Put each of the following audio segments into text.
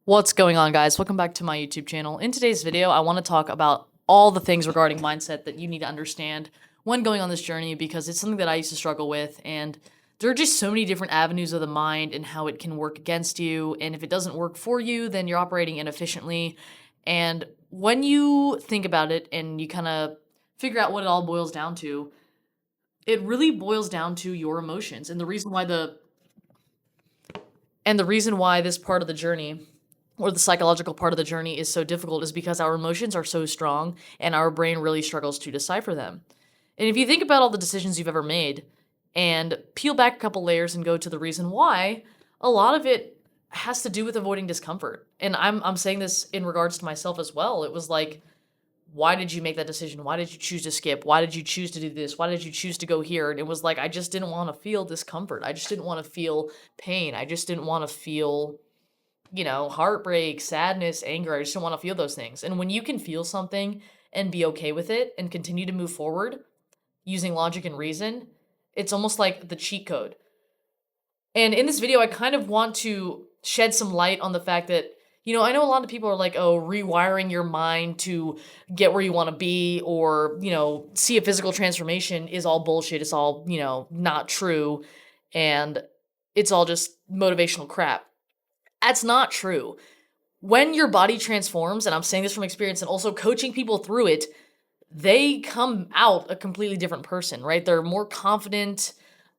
What's going on, guys? Welcome back to my YouTube channel. In today's video, I want to talk about all the things regarding mindset that you need to understand when going on this journey, because it's something that I used to struggle with, and there are just so many different avenues of the mind and how it can work against you, and if it doesn't work for you, then you're operating inefficiently. And when you think about it and you kind of figure out what it all boils down to, it really boils down to your emotions. And the reason why this part of the journey, or the psychological part of the journey, is so difficult is because our emotions are so strong and our brain really struggles to decipher them. And if you think about all the decisions you've ever made and peel back a couple layers and go to the reason why, a lot of it has to do with avoiding discomfort. And I'm saying this in regards to myself as well. It was like, why did you make that decision? Why did you choose to skip? Why did you choose to do this? Why did you choose to go here? And it was like, I just didn't want to feel discomfort. I just didn't want to feel pain. I just didn't want to feel, heartbreak, sadness, anger. I just don't want to feel those things. And when you can feel something and be okay with it and continue to move forward using logic and reason, it's almost like the cheat code. And in this video, I kind of want to shed some light on the fact that, I know a lot of people are like, oh, rewiring your mind to get where you want to be, or, see a physical transformation is all bullshit. It's all, not true. And it's all just motivational crap. That's not true. When your body transforms, and I'm saying this from experience and also coaching people through it, they come out a completely different person, right? They're more confident,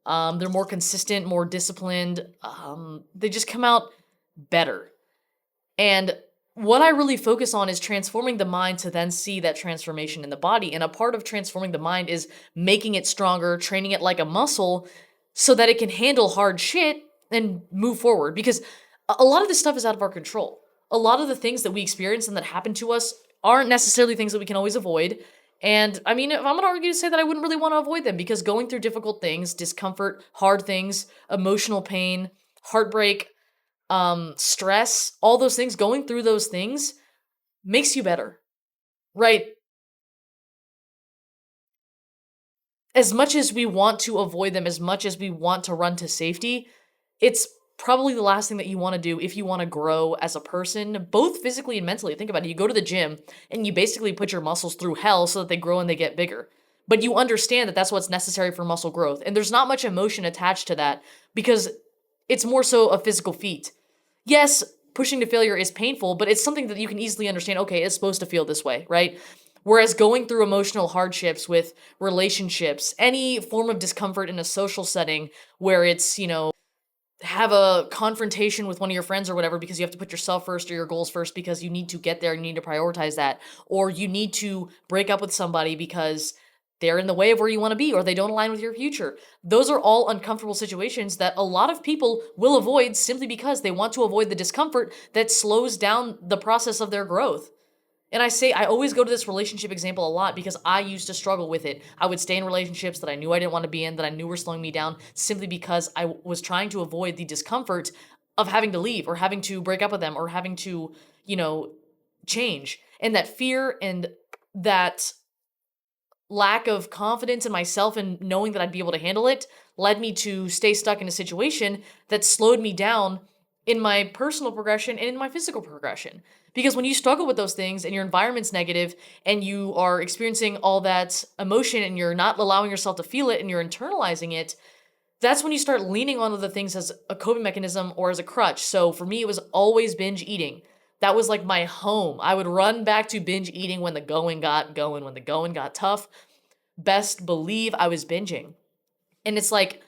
they're more consistent, more disciplined. They just come out better. And what I really focus on is transforming the mind to then see that transformation in the body. And a part of transforming the mind is making it stronger, training it like a muscle so that it can handle hard shit and move forward. Because a lot of this stuff is out of our control. A lot of the things that we experience and that happen to us aren't necessarily things that we can always avoid. And I mean, if I'm going to argue to say that I wouldn't really want to avoid them, because going through difficult things, discomfort, hard things, emotional pain, heartbreak, stress, all those things, going through those things makes you better, right? As much as we want to avoid them, as much as we want to run to safety, it's probably the last thing that you want to do if you want to grow as a person, both physically and mentally. Think about it. You go to the gym and you basically put your muscles through hell so that they grow and they get bigger. But you understand that that's what's necessary for muscle growth. And there's not much emotion attached to that because it's more so a physical feat. Yes, pushing to failure is painful, but it's something that you can easily understand. Okay, it's supposed to feel this way, right? Whereas going through emotional hardships with relationships, any form of discomfort in a social setting where it's, have a confrontation with one of your friends or whatever because you have to put yourself first or your goals first because you need to get there and you need to prioritize that, or you need to break up with somebody because they're in the way of where you want to be or they don't align with your future. Those are all uncomfortable situations that a lot of people will avoid simply because they want to avoid the discomfort that slows down the process of their growth. And I always go to this relationship example a lot because I used to struggle with it. I would stay in relationships that I knew I didn't want to be in, that I knew were slowing me down, simply because I was trying to avoid the discomfort of having to leave or having to break up with them or having to, change. And that fear and that lack of confidence in myself and knowing that I'd be able to handle it led me to stay stuck in a situation that slowed me down in my personal progression and in my physical progression. Because when you struggle with those things and your environment's negative and you are experiencing all that emotion and you're not allowing yourself to feel it and you're internalizing it, that's when you start leaning on other things as a coping mechanism or as a crutch. So for me, it was always binge eating. That was like my home. I would run back to binge eating when the going got going, when the going got tough. Best believe I was binging. And it's like,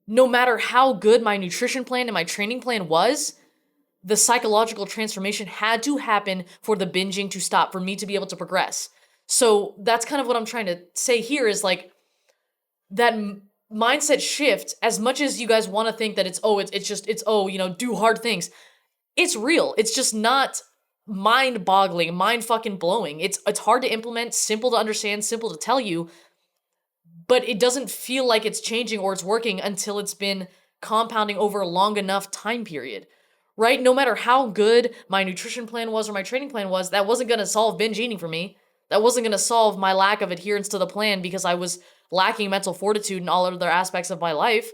no matter how good my nutrition plan and my training plan was, the psychological transformation had to happen for the binging to stop, for me to be able to progress. So that's kind of what I'm trying to say here is like that mindset shift. As much as you guys want to think that do hard things. It's real. It's just not mind boggling, mind fucking blowing. It's hard to implement, simple to understand, simple to tell you, but it doesn't feel like it's changing or it's working until it's been compounding over a long enough time period, right? No matter how good my nutrition plan was or my training plan was, that wasn't going to solve binge eating for me. That wasn't going to solve my lack of adherence to the plan because I was lacking mental fortitude in all other aspects of my life.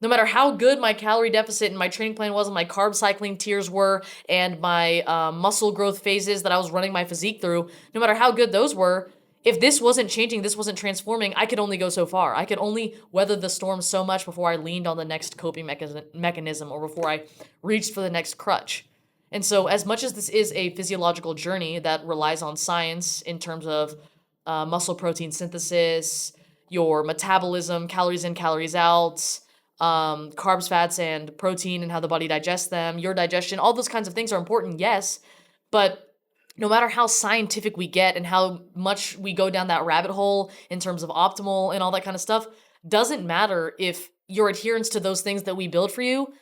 No matter how good my calorie deficit and my training plan was and my carb cycling tiers were and my muscle growth phases that I was running my physique through, no matter how good those were, if this wasn't changing, this wasn't transforming, I could only go so far. I could only weather the storm so much before I leaned on the next coping mechanism or before I reached for the next crutch. And so, as much as this is a physiological journey that relies on science in terms of muscle protein synthesis, your metabolism, calories in, calories out, carbs, fats, and protein, and how the body digests them, your digestion, all those kinds of things are important, yes. But no matter how scientific we get and how much we go down that rabbit hole in terms of optimal and all that kind of stuff, doesn't matter if your adherence to those things that we build for you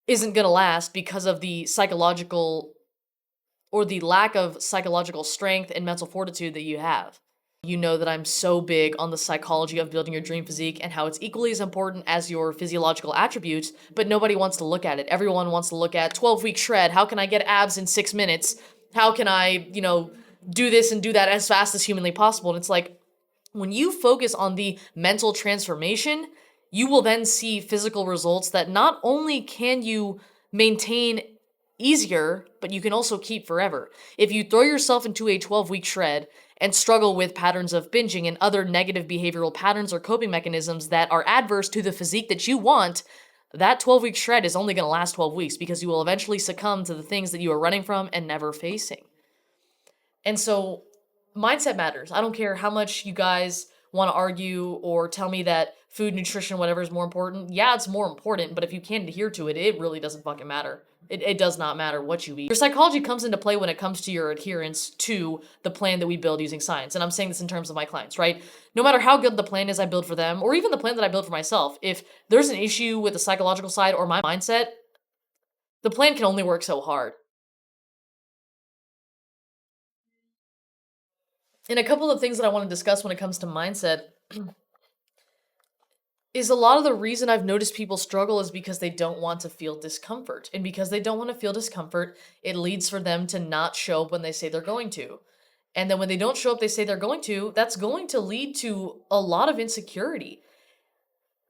isn't going to last because of the psychological or the lack of psychological strength and mental fortitude that you have. You know that I'm so big on the psychology of building your dream physique and how it's equally as important as your physiological attributes, but nobody wants to look at it. Everyone wants to look at 12-week shred. How can I get abs in 6 minutes? How can I, do this and do that as fast as humanly possible? And it's like, when you focus on the mental transformation, you will then see physical results that not only can you maintain easier, but you can also keep forever. If you throw yourself into a 12-week shred and struggle with patterns of binging and other negative behavioral patterns or coping mechanisms that are adverse to the physique that you want, that 12-week shred is only going to last 12 weeks because you will eventually succumb to the things that you are running from and never facing. And so mindset matters. I don't care how much you guys want to argue or tell me that food, nutrition, whatever is more important. Yeah, it's more important, but if you can't adhere to it, it really doesn't fucking matter. It does not matter what you eat. Your psychology comes into play when it comes to your adherence to the plan that we build using science. And I'm saying this in terms of my clients, right? No matter how good the plan is I build for them, or even the plan that I build for myself, if there's an issue with the psychological side or my mindset, the plan can only work so hard. And a couple of things that I want to discuss when it comes to mindset is a lot of the reason I've noticed people struggle is because they don't want to feel discomfort. And because they don't want to feel discomfort, it leads for them to not show up when they say they're going to. And then when they don't show up, they say they're going to, that's going to lead to a lot of insecurity.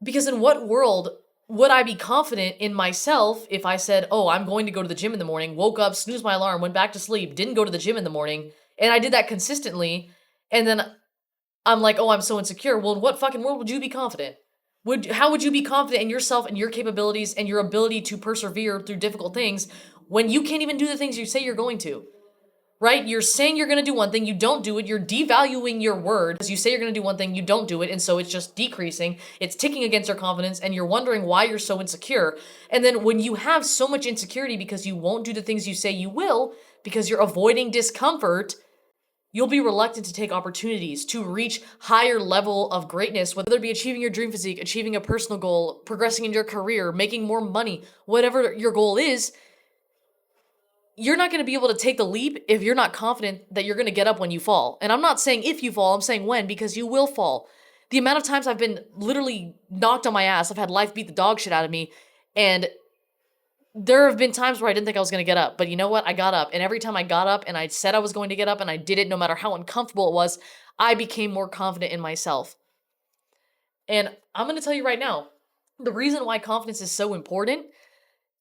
Because in what world would I be confident in myself if I said, oh, I'm going to go to the gym in the morning, woke up, snoozed my alarm, went back to sleep, didn't go to the gym in the morning, and I did that consistently, and then I'm like, oh, I'm so insecure. Well, in what fucking world would you be confident? How would you be confident in yourself and your capabilities and your ability to persevere through difficult things when you can't even do the things you say you're going to? Right? You're saying you're going to do one thing, you don't do it, you're devaluing your word because you say you're going to do one thing, you don't do it, and so it's just decreasing, it's ticking against your confidence, and you're wondering why you're so insecure. And then when you have so much insecurity because you won't do the things you say you will, because you're avoiding discomfort, you'll be reluctant to take opportunities to reach higher level of greatness, whether it be achieving your dream physique, achieving a personal goal, progressing in your career, making more money, whatever your goal is. You're not going to be able to take the leap if you're not confident that you're going to get up when you fall. And I'm not saying if you fall, I'm saying when, because you will fall. The amount of times I've been literally knocked on my ass, I've had life beat the dog shit out of me, and there have been times where I didn't think I was going to get up, but you know what? I got up, and every time I got up and I said I was going to get up and I did it, no matter how uncomfortable it was, I became more confident in myself. And I'm going to tell you right now, the reason why confidence is so important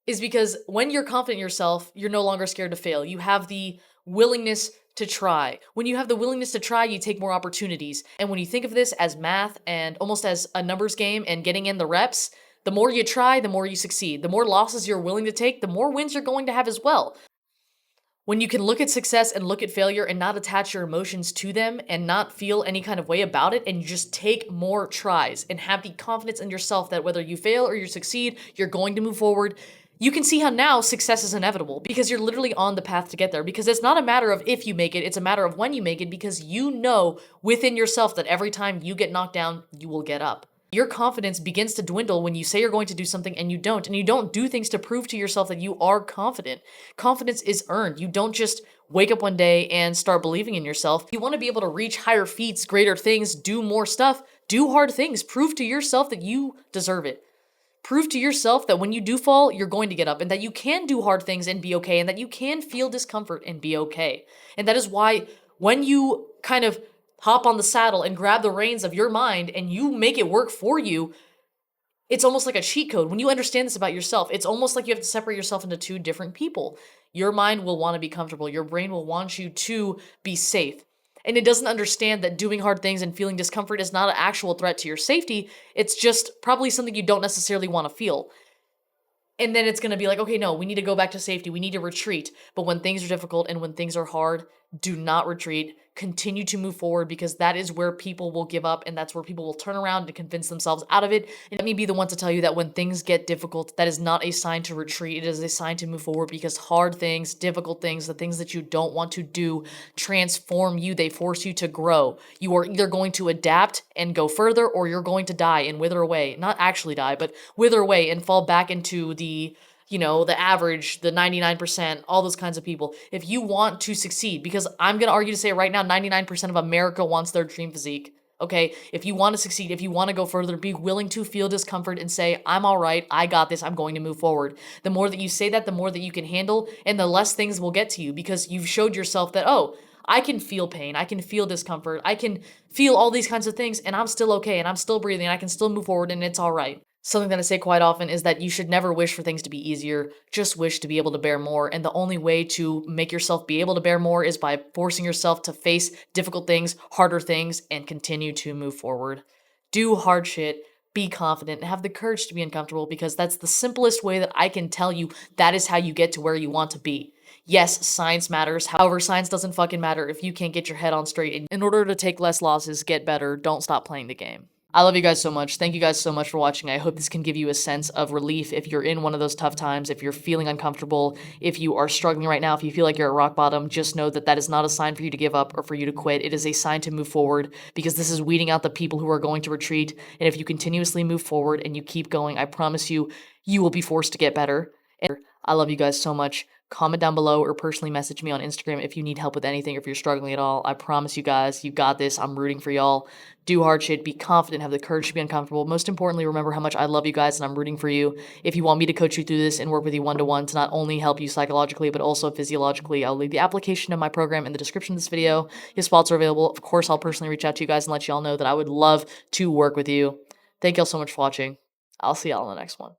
is because when you're confident in yourself, you're no longer scared to fail. You have the willingness to try. When you have the willingness to try, you take more opportunities. And when you think of this as math and almost as a numbers game and getting in the reps, the more you try, the more you succeed. The more losses you're willing to take, the more wins you're going to have as well. When you can look at success and look at failure and not attach your emotions to them and not feel any kind of way about it, and you just take more tries and have the confidence in yourself that whether you fail or you succeed, you're going to move forward, you can see how now success is inevitable because you're literally on the path to get there. Because it's not a matter of if you make it, it's a matter of when you make it, because you know within yourself that every time you get knocked down, you will get up. Your confidence begins to dwindle when you say you're going to do something and you don't do things to prove to yourself that you are confident. Confidence is earned. You don't just wake up one day and start believing in yourself. You want to be able to reach higher feats, greater things, do more stuff, do hard things, prove to yourself that you deserve it. Prove to yourself that when you do fall, you're going to get up, and that you can do hard things and be okay, and that you can feel discomfort and be okay. And that is why when you kind of hop on the saddle and grab the reins of your mind and you make it work for you, It's almost like a cheat code. When you understand this about yourself, it's almost like you have to separate yourself into two different people. Your mind will want to be comfortable. Your brain will want you to be safe. And it doesn't understand that doing hard things and feeling discomfort is not an actual threat to your safety. It's just probably something you don't necessarily want to feel. And then it's going to be like, okay, no, we need to go back to safety. We need to retreat. But when things are difficult and when things are hard, do not retreat. Continue to move forward, because that is where people will give up, and that's where people will turn around to convince themselves out of it. And let me be the one to tell you that when things get difficult, that is not a sign to retreat. It is a sign to move forward, because hard things, difficult things, the things that you don't want to do transform you. They force you to grow. You are either going to adapt and go further, or you're going to die and wither away. Not actually die, but wither away and fall back into the average, the 99%, all those kinds of people. If you want to succeed, because I'm going to argue to say right now, 99% of America wants their dream physique. Okay, if you want to succeed, if you want to go further, be willing to feel discomfort and say, I'm all right, I got this, I'm going to move forward. The more that you say that, the more that you can handle, and the less things will get to you, because you've showed yourself that, oh, I can feel pain, I can feel discomfort, I can feel all these kinds of things, and I'm still okay, and I'm still breathing, and I can still move forward, and it's all right. Something that I say quite often is that you should never wish for things to be easier, just wish to be able to bear more. And the only way to make yourself be able to bear more is by forcing yourself to face difficult things, harder things, and continue to move forward. Do hard shit, be confident, and have the courage to be uncomfortable, because that's the simplest way that I can tell you that is how you get to where you want to be. Yes, science matters. However, science doesn't fucking matter if you can't get your head on straight. And in order to take less losses, get better, don't stop playing the game. I love you guys so much. Thank you guys so much for watching. I hope this can give you a sense of relief if you're in one of those tough times, if you're feeling uncomfortable, if you are struggling right now, if you feel like you're at rock bottom. Just know that that is not a sign for you to give up or for you to quit. It is a sign to move forward, because this is weeding out the people who are going to retreat. And if you continuously move forward and you keep going, I promise you, you will be forced to get better. And I love you guys so much. Comment down below or personally message me on Instagram if you need help with anything or if you're struggling at all. I promise you guys, you got this. I'm rooting for y'all. Do hard shit, be confident, have the courage to be uncomfortable. Most importantly, remember how much I love you guys and I'm rooting for you. If you want me to coach you through this and work with you one-to-one to not only help you psychologically, but also physiologically, I'll leave the application of my program in the description of this video. Your spots are available. Of course, I'll personally reach out to you guys and let y'all know that I would love to work with you. Thank y'all so much for watching. I'll see y'all in the next one.